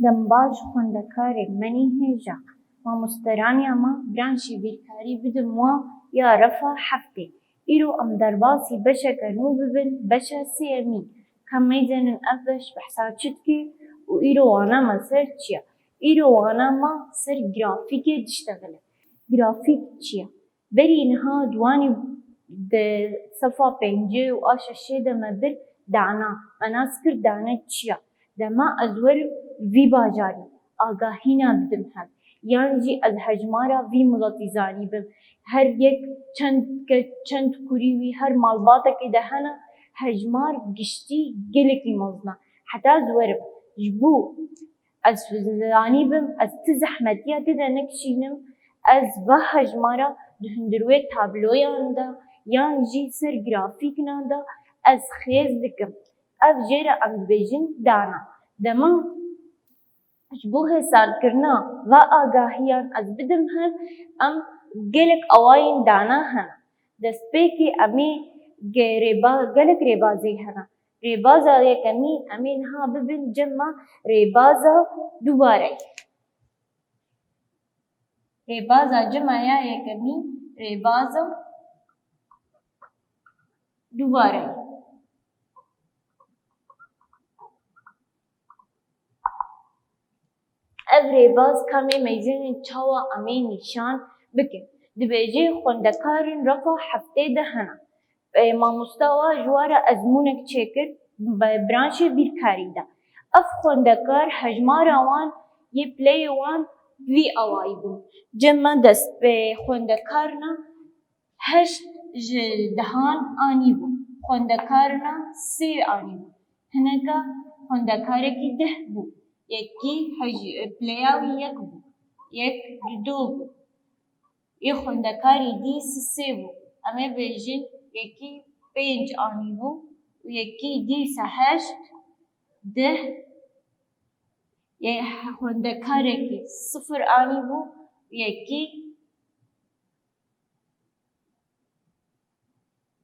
دەمباش خوێندەکارێ منی هێژە مامۆستەرانیا ما برانشی بیرکاری بدم وا یا ڕەفا هەفتێ ئیرۆ ئەم دەرباسی بەشەکە نو ببن بەشە سێەمین کەم مەیزێنن ئەف بەش بەحسا چتکێ و ئیرۆ واناما سەر چییە؟ ئیرۆ واناما سەر گرافیکێ دشتەغلە گرافیک چییە؟ بەری نها دوانی سەفا پێنجێ و ئا شەشێ دەمە بر دانا ئەناس کرد دانە چییە؟ دەما ئەز وەرم وی باژارî ئاگاهîna bidim hev yan jî ez hejmara vî miletî zanî bim her yek çend kurî wî her malbatekê de hene hejmar giştî gelekî mezin e heta ez werim ji bo ez zanî bim ez ti zehmetiya tê de nekişînim ez ve hejmara di hundirwê tabloyan de yan jî ser grafîknan de ez xêz dikim ev jê re em dibêjin dana dema ji bo hêsarkirina ve agahiyan ez bidim hev em gelek awayên dana hene destpêkê em ê gelek rêbazî hene rêbaza yekemîn em ê niha bibin cema rêbaza dubareyî rêbaza cema ya yekemîn rêbaza dubareyî ev rêbaz kamê meyzînên çawa em ê nîşan bikin dibêje xwendekarên refa heftê de hene mamosta wa ji we re ezmûnek çêkir branşê bîrkarî de ev xwendekar hejmara wan yê pleyê wan vî awayî bûn cema xwendekarina heşt ji dehan anî bûn xwendekarina sê anî bûn hineka xwendekarekî deh bû yekî pleya wî yek bû yek li do bû yê xwendekarî dî sê bû em ê bêjin yekî pênc anî bû û yekî dîsa heşt deh yê xwendekarekî sifir anî bû yekî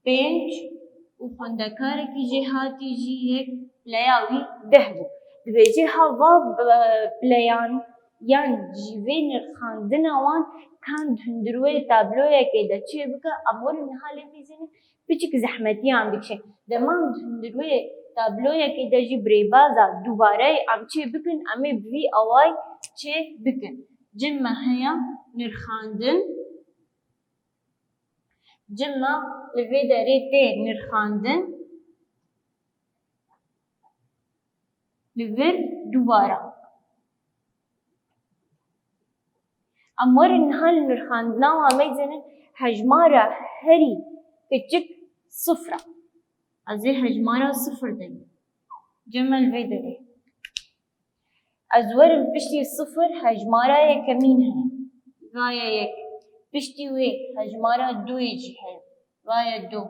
pênc û xwendekarekî jê hatî jî yek pleya wî deh bû dibêje ha va pleyan yan ji vê nirxandina wan kan di hundirwê tabloyekê de çê bike em werin niha lê bîzînin piçik zehmetiyan dikişin dema di hundirwê tabloyekê de jî bi rêbaza dubareyê em çê bikin em ê bi vî away çê bikin cima heya nirxandin cima li vê derê tê nirxandin li vir dubara em werin niha li nirxandina wan meyzênin hejmara herî kiçik sifir e ez ê hejmara sifir deyim cima li vê derê ez werim piştî sifir hejmara yekemîn heye vaya yek piştî wê hejmara doyê jî heye vaya do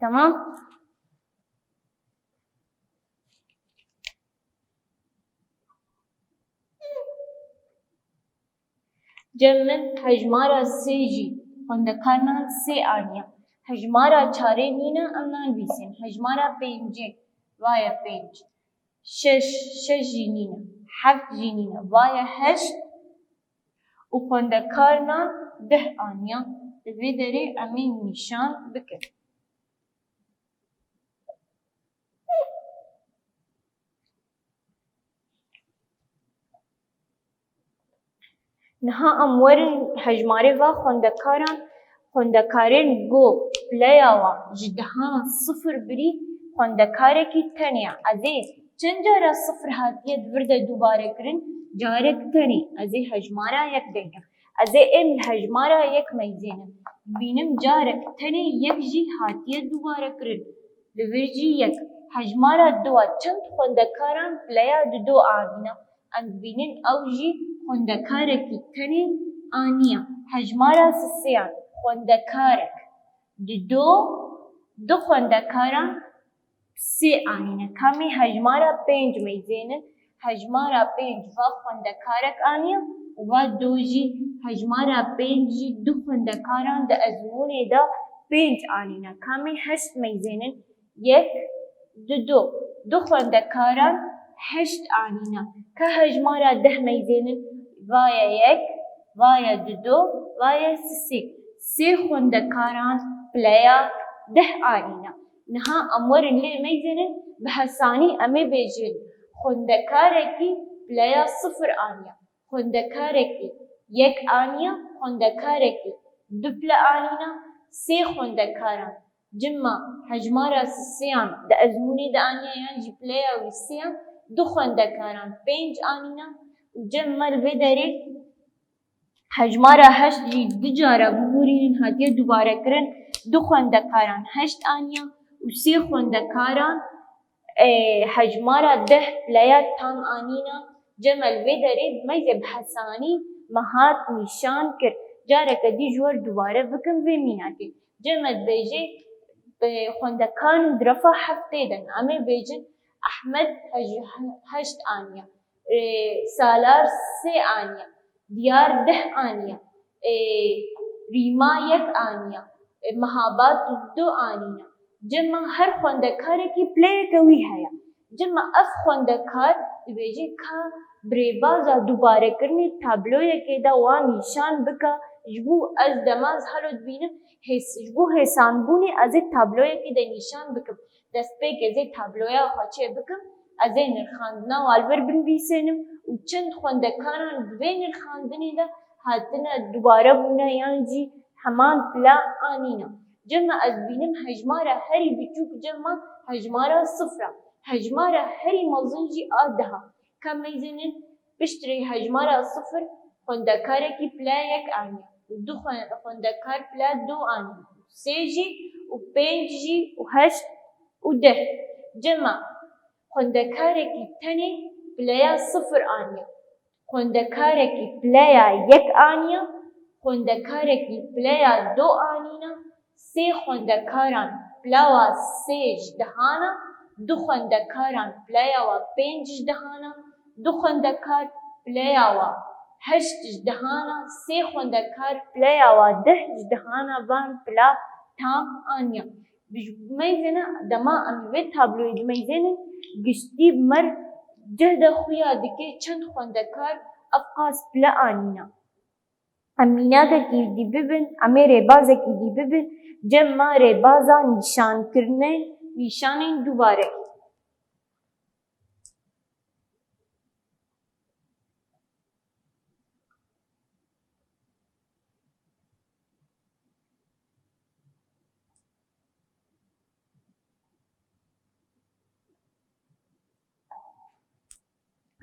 tamam cem min hejmara sê jî xwendekarina sê aniye hejmara çarê nîne em nanivîsin hejmara pêncê vaya pênc şeş jî nîne heft jî nîne vaya heşt û xwendekarina deh aniye li vê derê em ê nîşan bikin niha em werin hejmarê va xwendekarên got pleya wan ji dehan sifir birî xwendekarekî tenê ye ez ê çend cara sifir hatiye di vir de dubare kirin carek tenê ez ê hejmara yek deyim ez ê êm li hejmara yek meyzênim bînim carek tenê yek jî hatiye dubare kirin li vir jî yek hejmara do a çend xwendekaran pleya di do anîne em dibînin ew jî xwendekarekî tenê aniye hejmara sêyan xwendekarek di do du xwendekaran sê anîne kamê hejmara pênc meyzênin hejmara pênc va xwendekarek aniye û va do jî hejmara pênc jî du xwendekaran di ezmûnê de pênc anîne kamê heşt meyzênin yek du xwendekaran 8 آنینا که هجمارا 10 میزنن وایه 1 وایه 2 وایه 3 خوندکاران پلیا 10 آنینا نها امورن لی میزنن به حسانی امی بیجن خوندکارکی پلیا 0 آنیا خوندکارکی 1 آنیا خوندکارکی 2 پلا آنینا 3 خوندکاران جمع هجمارا سیان ده ازمونی ده آنیا یعنی پلیا و سیان 2 خوندکاران 5 آنینا و جمع الویداری هجمارا 8 جی 2 جارا ببورین هاتیه دوباره کرن 2 خوندکاران 8 آنیا و 3 خوندکاران هجمارا 10 پلیا تام آنینا جمع الویداری بمیزه بحسانی مهات نشان کرد جاره که دی جور دوباره بکن و میناتی جمع بیجه خوندکان درفا هفته دن امی بیجن احمد 8 آنیا سالار 3 آنیا دیار 10 آنیا ریما 1 آنیا مهابات 2 آنیا جمع هر خوندکاری کی پلی کوی هیا جمع اف خوندکار بیجه که بریبازا دوباره کرنی تابلوی که دا وان نشان بکا جبو از دماز حالت بینم جبو حسان بونی از تابلوی که دا نشان بکم دست پیک از تابلوی خواچه بکم از نرخاندنا والبر بن بیسنم و چند خوندکاران دوی نرخاندنی دا هاتنا دوباره بونا یانجی همان پلا آنینا جمع از بینم هجمارا هری بچوک جمع هجمارا 0 هجمارا هری مزنجی آدها کم میزنن بشتری هجمارا 0 خوندکاره کی پلا 1 آنیا و 2 خوندکار پلا 2 آنیا 3 جی و 5 جی و 8 و 10 جمع خوندکاره کی تنی پلا 0 آنیا خوندکاره کی پلا 1 آنیا خوندکاره کی پلا 2 آنینا 3 خوندکاران پلا 3 جدهانا 2 خوندکاران پلا 5 جدهانا 2 خوندکار پلا 8 جدهانا 3 خوندکار پلا 10 جدهانا وان پلا تام آنیا میزنه دما امیوه تابلوی میزنه گشتی مر جهد خویا دکه چند خوندکار افقاس پلا آنینا امینا کی دی ببین امی ریبازه کی دی ببین جمع ریبازا نشان کرنه نشانین دوباره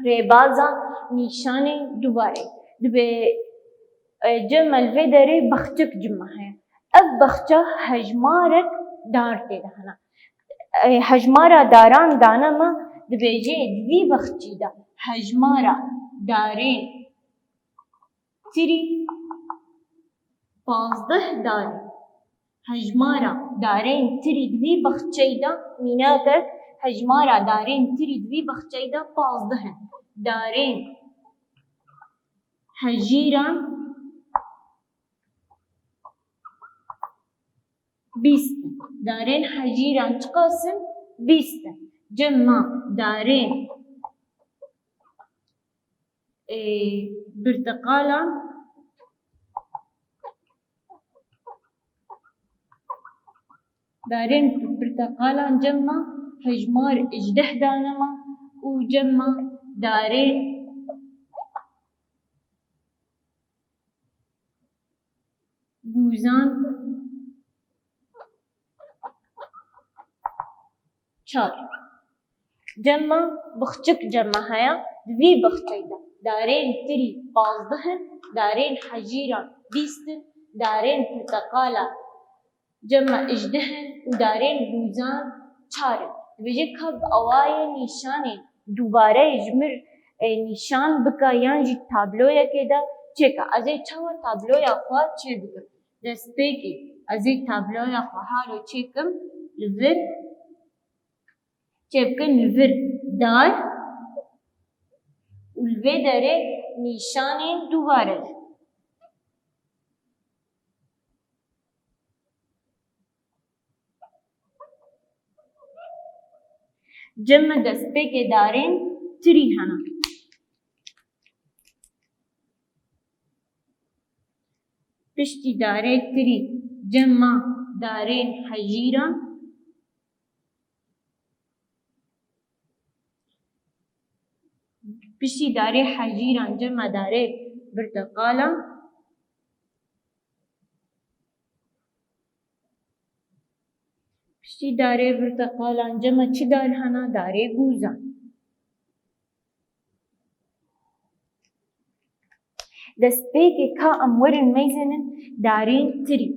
ریبازا نشان دوباره دبی جمع الویداری بخچک جمع ہے اب بخچه هجمارک دارته دهنا هجمارا داران دانا ما دبیجه دوی بخچی دا هجمارا دارین تری 15 داری هجمارا دارین تری دوی بخچی دا میناکه هجمارا دارین تری دوی بخچی دا 15 دارین هجیران 20 دارین هجیران چقاسم 20 جمع دارین برتقالان جمع هجمار اجده دانما و جمع دارین گوزان 4 جمع بخچک جمع هیا دوی بخچی دا دارین تری 15 دارین حجیران 20 دارین پرتقالا جمع اجدهن و دارین گوزان 4 بجه کب اوای نشانه دوباره اجمر نشان بکا یانجی تابلویا که دا چکا ازی چاوا تابلویا خواه چه بکم دست پیکی ازی تابلویا خواه رو چکم لور چپکن لور دار و لوی داره نشان دوباره جمع دست پیک دارین تري هنا پشتی داره تری جمع داره حجیران پشتی داره حجیران جمع داره برتقالا پشتی داره برتقالا جمع چی دار هنا داره گوزان دەستپێکێ کا ئەم وەرن مەیزێنن دارێن تری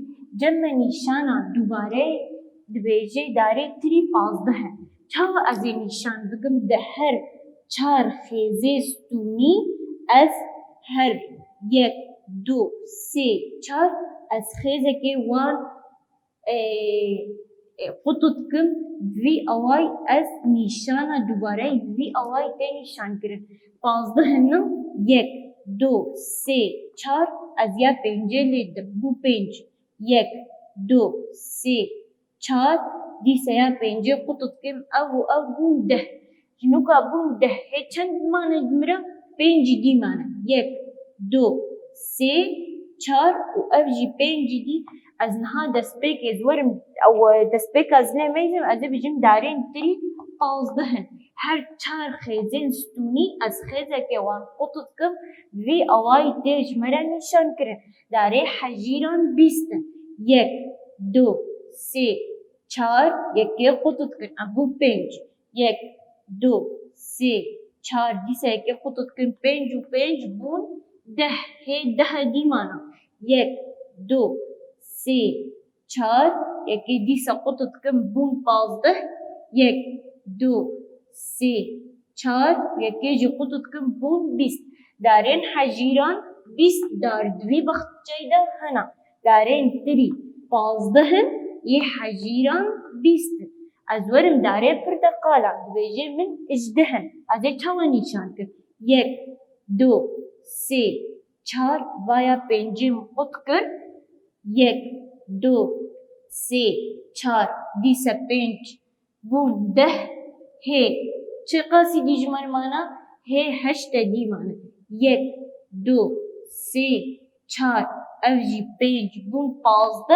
جەممە نیشانە دووبارەی دبێژێ دارێ تری 15 چاوە ئەزێ نیشان بگم دە هەر 4 خێزێ ستونی ئەز هەر 1 2 3 4 ئەز خێزێکێ وان قوتت کم وی ئەوای ئەز نیشانە دووبارەی وی ئەوای تێ نیشان کرد 15 هەنم 1 2 3 4 از یا پنجه لیدم بو 5 1 2 3 4 دیسه یا پنجه قطط کم او بون 10 جنوکا بون 10 چند مانه دمرا 5 دی مانه 1 2 3 4 و او جی 5 دی از نها دستپیک از ورم او دستپیک از نمیزم از بجم دارین تری 15 هر 4 خیزین ستونی از خیزه که وان قطط کم وی اوای دیج مرا نشان کرن داره حجیران 20 1 2 3 4 یکی قطط کن ابو 5 1 2 3 4 دیسه یکی قطط کن 5 و 5 بون 10 هی 10 دی مانا 1 2 3 4 یکی دیسه قطط کن بون 15 1 2 3 4 یکی جی قطط کن بون 20 دارین حجیران 20 دار دوی بخت جایده هنا دارین تری 15 یه حجیران 20 از ورم داره پرتقالا دویجه من اجدهن از چاوا نیشان کن 1 2 3 4 ویا پنجم قط کر 1 2 3 4 دیسه 5 بون 10 هی چه قاسی دیجمار مانا هی 8 دی مانا 1 2 3 4 اوجی 5 بون 15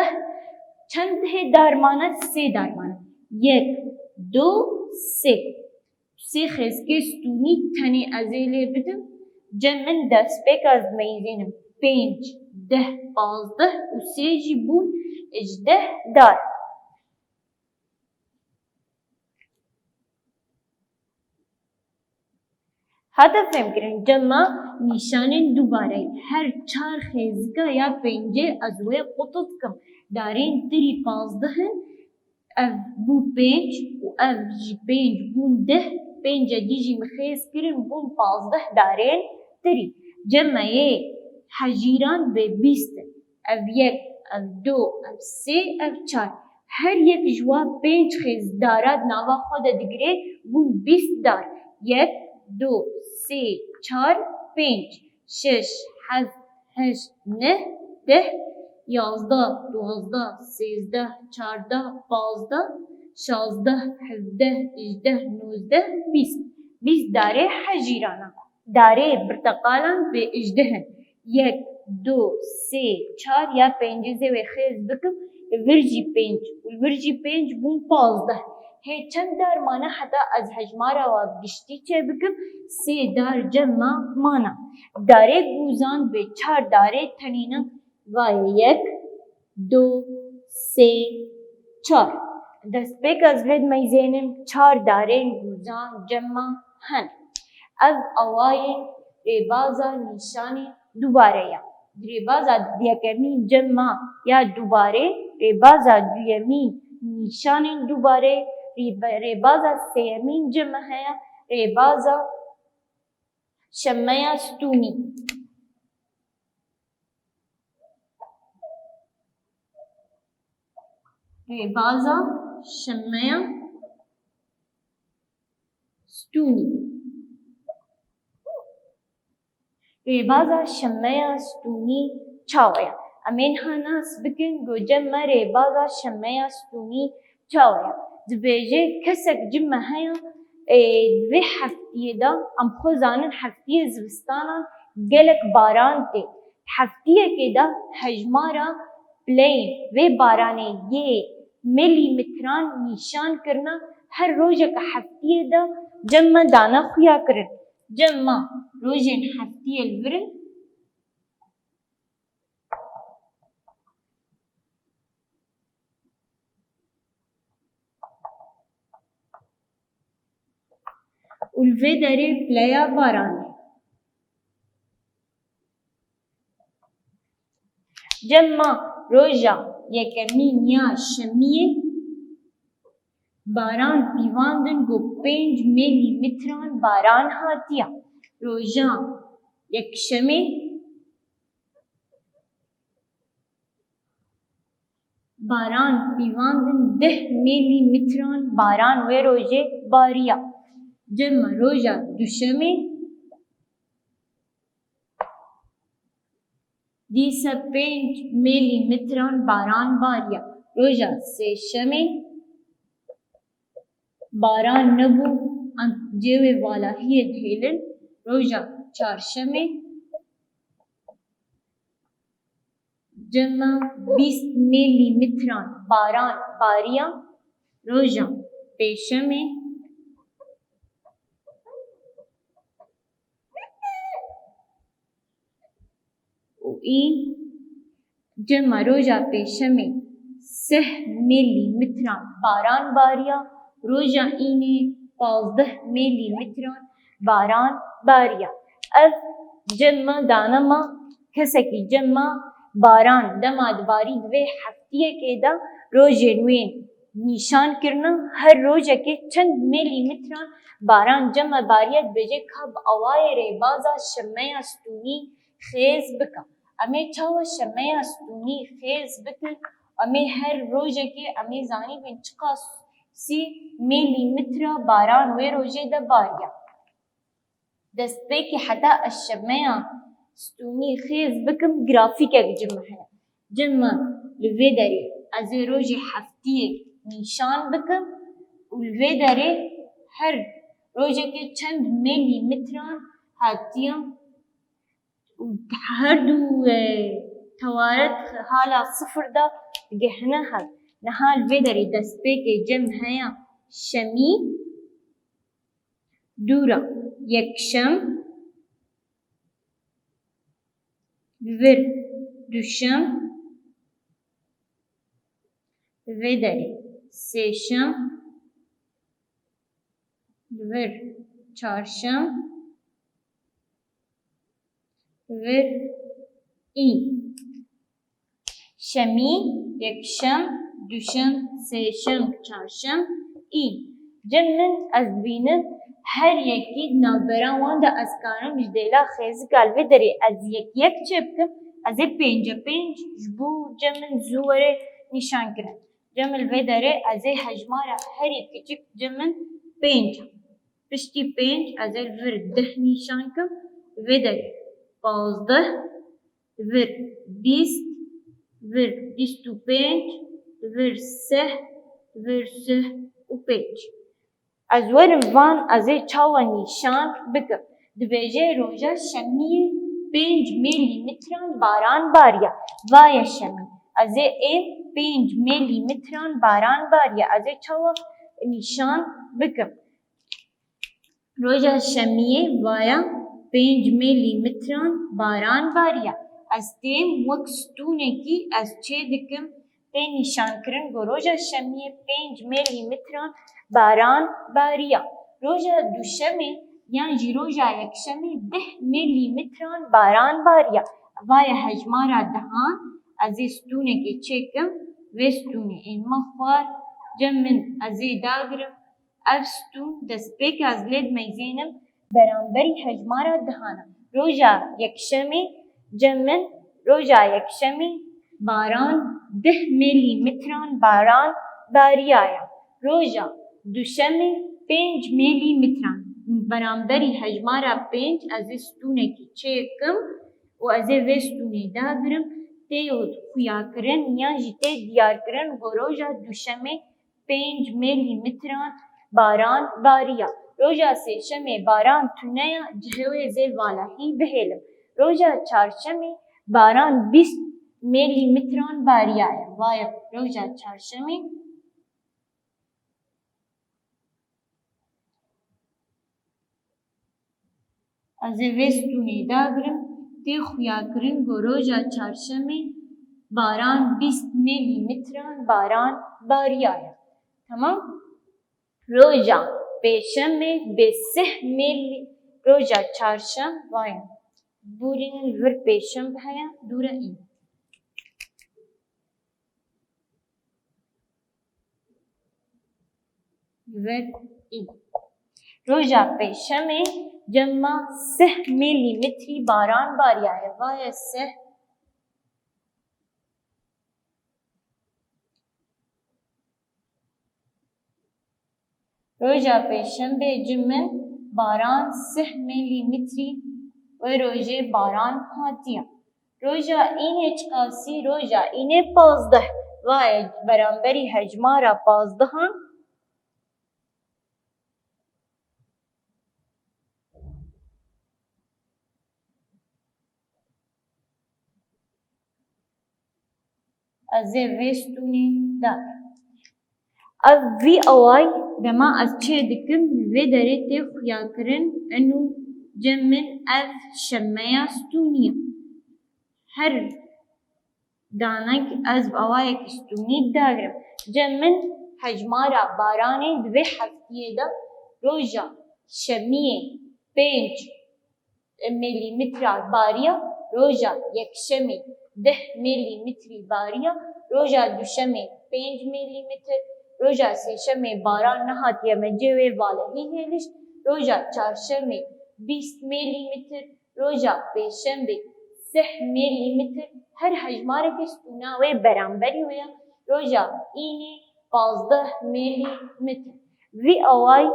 چند هی درمانه 3 درمانه 1 2 3 خزگه ستونی تنی ازیلی بدم جمعن دست بک از میزینم 5 10 15 و 3 جی بون 18 دار هدف فهم جمع نشان دوباره هر 4 خزگه یا 5 از وی قطط کم دارین تری 15 اف بو 5 و اف جی 5 بون 10 5 دیجی مخیز کرن بون 15 دارین تری جمع حجیران به 20 اف 1 اف 2 اف 3 اف 4 هر یک جوا 5 خیز دارد نوا خود دیگره بون 20 دار 1 2 3 4 5 6 7 8 9 10 11 12 13 14 15 16 17 18 19 20 20 داره حجیرانا داره برتقالان به 18 1 2 3 4 یا 5 زوی خیز بکم ورجی 5 و ورجی 5 بون 15 هی چند دار مانا حتی از حجمارا و گشتی چه بکم 3 دار جمع مانا داره گوزان به 4 داره تنینا و 1 2 3 4 دست پیک از لید میزینم 4 داره گوزان جمع هن از اوای ریبازا نشانی دوباره یا ریبازا دیکمی جمع یا دوباره ریبازا دویمی نشانی دوباره ریبازا سیمین جمع هیا ریبازا شمعه ستونی ریبازا شمعه ستونی ریبازا شمعه ستونی چاویا امین ها ناس بکن گو جمع ریبازا شمعه ستونی چاویا دبیجه کسک جمع هیا دوی هفتیه دا ام خو زانن هفتیه زوستانا گلک باران تی هفتیه که دا هجمارا پلین و بارانه یه ملی متران نیشان کرنا هر روزه که هفتیه دا جمع دانا خویا کرن جمع روزین هفتیه الورن الوه داره پلیا بارانه جمع روزا یکمی نیا شمیه باران پیواندن گو 5 میلی متران باران هاتیا روزا یکشمی باران پیواندن 10 میلی متران باران و روزه باریا جمع روزا دوشمی دیسا 5 میلی متران باران باریا روزا سهشمی باران نبو ان جوی والاهی دهیلن روزا چهارشمی جمع 20 میلی متران باران باریا روزا پیشمی و این جمع روزا پیشمی 3 میلی متران باران باریا روزا اینه 15 میلی متران باران باریا اف جمع دانما کسکی جمع باران دماد باری دوی هفتیه که دا روزه نوین نیشان کرنا هر روزه که چند میلی متران باران جمع باریت بجه کب اوای ری بازا شمه استونی خیز بکا امی چاو شمه استونی خیز بکن امی هر روزه که امی زانی بین چقا 30 میلی متر باران و روزه دا باریا دست بکی حتی الشمه استونی خیز بکم گرافیک جمع هنه جمع لوی داری از روزه هفتیه نیشان بکم و لوی داری هر روزه که چند میلی متران هاتیام هر دو توارت حالا صفر دا گهنه هست نهال ویدری دست که جمع هیا شمی دورا یکشم ور دوشم ویدری سهشم ور چهارشم ور این شمی یکشم دوشم سهشم چهارشم این جمعن از بینن هر یکی نابران وانده از کانم جدیلا خیزی کالوی داری از یک چه بکم از 5 جبو جمعن زوره نشان کرن جمع الوی داره از حجمارا هر یکی چک جمعن 5 پشتی 5 از الور 10 نشان کم وی داره 15 ور 20 ور 25 ور 3 ور 3 و 5 از ورم وان از چاوا نیشان بکم دویجه روزا شمیه 5 میلی متران باران باریا وای شمی از این 5 میلی متران باران باریا از چاوا نیشان بکم روزا شمیه وایا 5 میلی متران باران باریا از تیم وکستونه کی از چه دکم تی نشان کرن گو روزا شمیه 5 میلی متران باران باریا روزا دوشمی یعنی روزا یکشمی 10 میلی متران باران باریا وای حجمارا دهان از استونه کی چکم و استونه این مخوار جمن از داگرم افستون دست بیک از لید میزینم برانبری حجمارا دهانا روزا یکشمی جمن روزا یکشمی باران 10 میلی متران باران باریایا روزا دوشمی 5 میلی متران برانبری حجمارا 5 از استونه کی چکم و از وستونه داگرم تیود خویا کرن یا جیته دیار کرن و روزا دوشمی 5 میلی متران باران باریا روژا سێشەمێ باران تونەیە جهێوێ زێ ڤالەهی بهێلم روژا چارشەمێ باران 20 میلیمتران باریایە وایە روژا چارشەمێ ez ê vê stûnê dagrim tê xuyakirin ku roja çarşemê baran 20 milimetran baran bariyaye. Tamam? Roja pêşemê bê 3 roja çarşem vayê dûrên vir pêşem heye dûre î. Vir î. Roja pêşemê cema 3 milimetrî baran bariyaye vayê 3 roja pêşembe cimin baran 3 milimetrî ve rojê baran hatiye. Roja înê çikasî roja înê 15 vayê beramberî hejmara 15 ez ê vê stûnê dakim. Ev vî away dema ez çê dikim vê derê tê xuyakirin enû cem min ev şemmeya stûnî ye. Her danek ez bi awayekî stûnî dagrim. Cem min hejmara baranê di vê heftiyê de roja şemiyê 5 milimetra bariya roja yekşemê 10 milimetrî bariya roja duşemê 5 milimetr roja sêşemê baran nehatiye me cêwê valehî hêlişt roja çarşemê 20 milimetr roja pêşembe 3 milimetr her hejmarekî stûna wê beramberî wê ye roja înê 15 milimetr. Vî away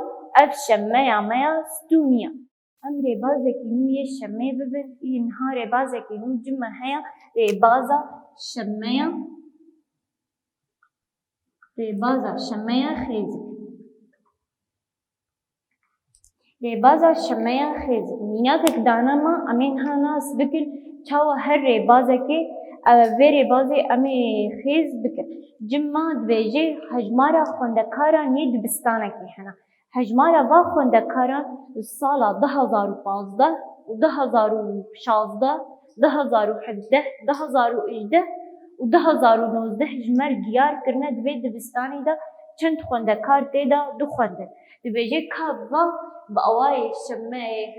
ev şemmeya me ya stûnî ye. Em rêbazekî nû yê şemê bibin î niha rêbazekî nû cime heye rêbaza şemmeya xêzik. Rêbaza şemmeya xêzik mînakek dana me em ê niha nas bikin çawa her rêbazekê vê rêbazê em ê xêz bikin. Cima dibêje hejmara xwendekaran yê dibistanekê hene. Hejmara va xwendekaran li sala 2015 û 2016, 2017, 2018 û 2019 ji me diyar kirine di vê dibistanê de çend xwendekar tê de dixwendin. Dibêje ka va bi awayê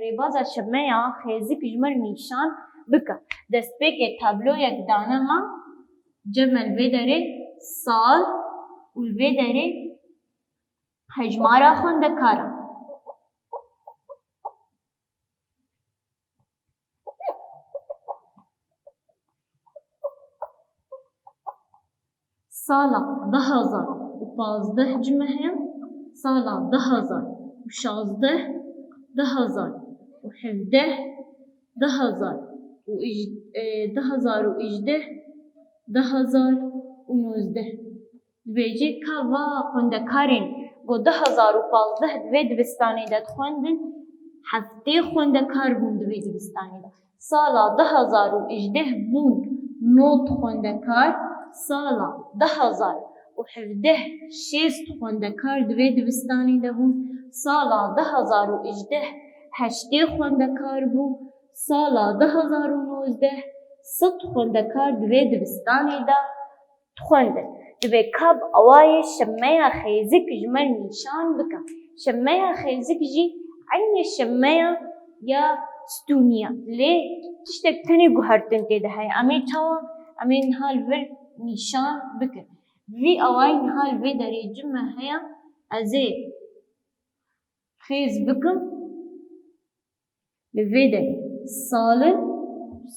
rêbaza şemmeya xêzik ji me nîşan bike. Destpêkê tabloyek dane me cem li vê derê sal û li vê derê hejmara xwendekaran. Sala 2015 cime heye, sala 2016, 2017, 2018, 2019. Dibêje ka va xwendekarên got 2015 di vê dibistanê de dixwendin heftê xwendekar bûn di vê dibistanê de. Sala 2018 bûn 9 xwendekar, sala 2017 6 xwendekar di vê dibistanê de bûn, sala 2018 8 xwendekar bû, sala 2019 7 xwendekar di vê dibistanê de dixwendin. Divê ka bi awayê şemmeya xêzik ji me nîşan bike. Şemmeya xêzik jî eynê şemmeya ya stûnî ye. Lê tiştek tenê guhertin tê de heye. Em ê çawa em ê niha li vir nîşan bikin. Vî awayî niha li vê derê cime heye ez ê xêz bikim li vê derê salin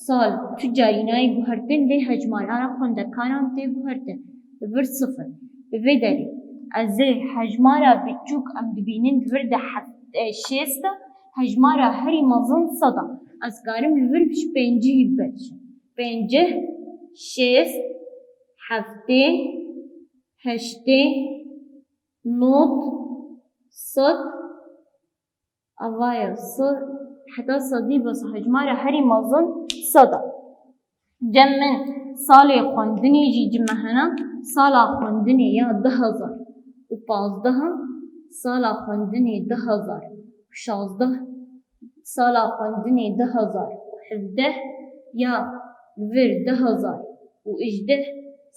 sal tu carînayê guhertin lê hejmara xwendekaran tê guhertin. Vir 0. Li vê derê ez ê hejmara biçûk em dibînin di vir de 6 de hejmara herî mezin 100 e. Ez karim li vir ji 5 bibeşim. 5, 6, 7, 8, 9, 100, أوايا صد حتى صدي بس هجمارة هري مظن صدا جم من سالي خوندني جي جمهنا سالا خوندني يا 10,000 و 15 سالا خوندني 10,000 و 16 سالا خوندني 10,000 و 17 يا ور 10,000 و 18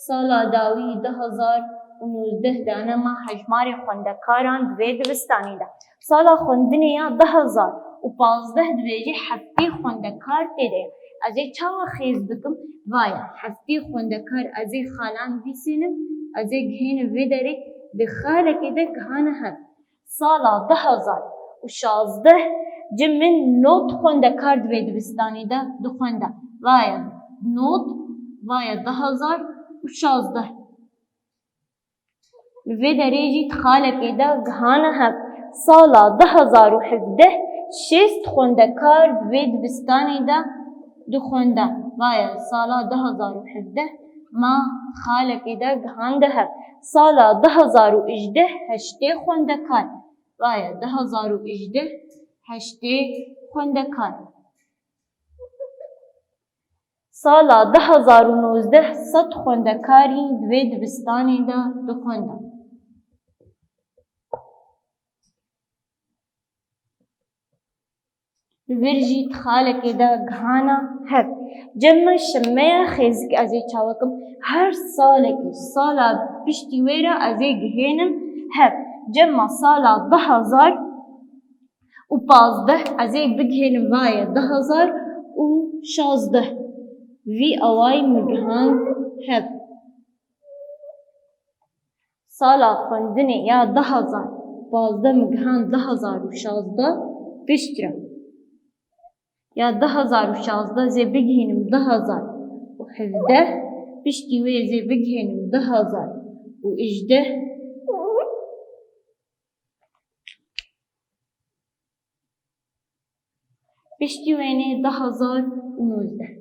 سالا داوي 10,000 و 19 دانا ما هجماري خوندكاران دوي دبستاني دا سالا خوندني يا 10,000 و 15 دويجي حفتي خوندكار تيدي ازي چاوا خيز بكم وايا حفتي خوندكار ازي خالان بيسينم ازي گهين ويدري بخالك ده گهانه هب سالا 10,000 و 16 جم من نوت خوندكار دوي دبستاني دا دو خوندا وايا نوت وايا 10,000 و 16 ويدري جي خالك ده گهانه هب سالا 10,017 6 خوندكار دوي دبستاني دا دو خوندا وايا سالا 10,017 ما خالك ده گهان ده هب سالا 10,018 8 خوندكار وايا 10,018 8 خوندكار سالا 10,019 100 خوندكاري دوي دبستاني دا دو خوندا ورجي خالك دا گهانا هب جمع شمية خيزك ازي چاوكم هر سالك سالا بشتي ويرا ازي گهينم هب جمع سالا 10,000 و 15 ازي بگهينم وايا 10,000 و 16 في اواي مگهان هب سالا خوندني يا 10,000 15 مگهان 10,000 و 16 بشترا يا 10,000 و 16 زي بگهينم 10,000 و 17 بشتي وي زي بگهينم 10,000 و 18 بشتي ويني 10,000 و 19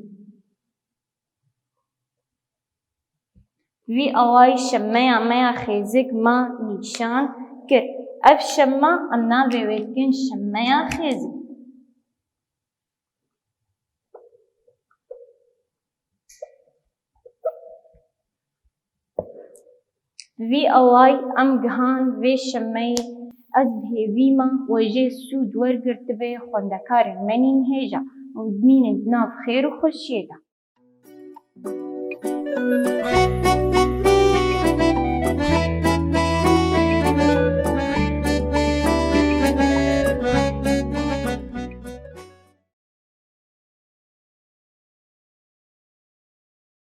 في اواي شمية ميا خيزك ما نيشان كر اف شما امنا بيوتكن شمية خيزك في اواي ام گهان في شمي از بهيويما وجه سود ورگرت به خوندکار منين هيجا ومدمين دناف خير و خوشيدا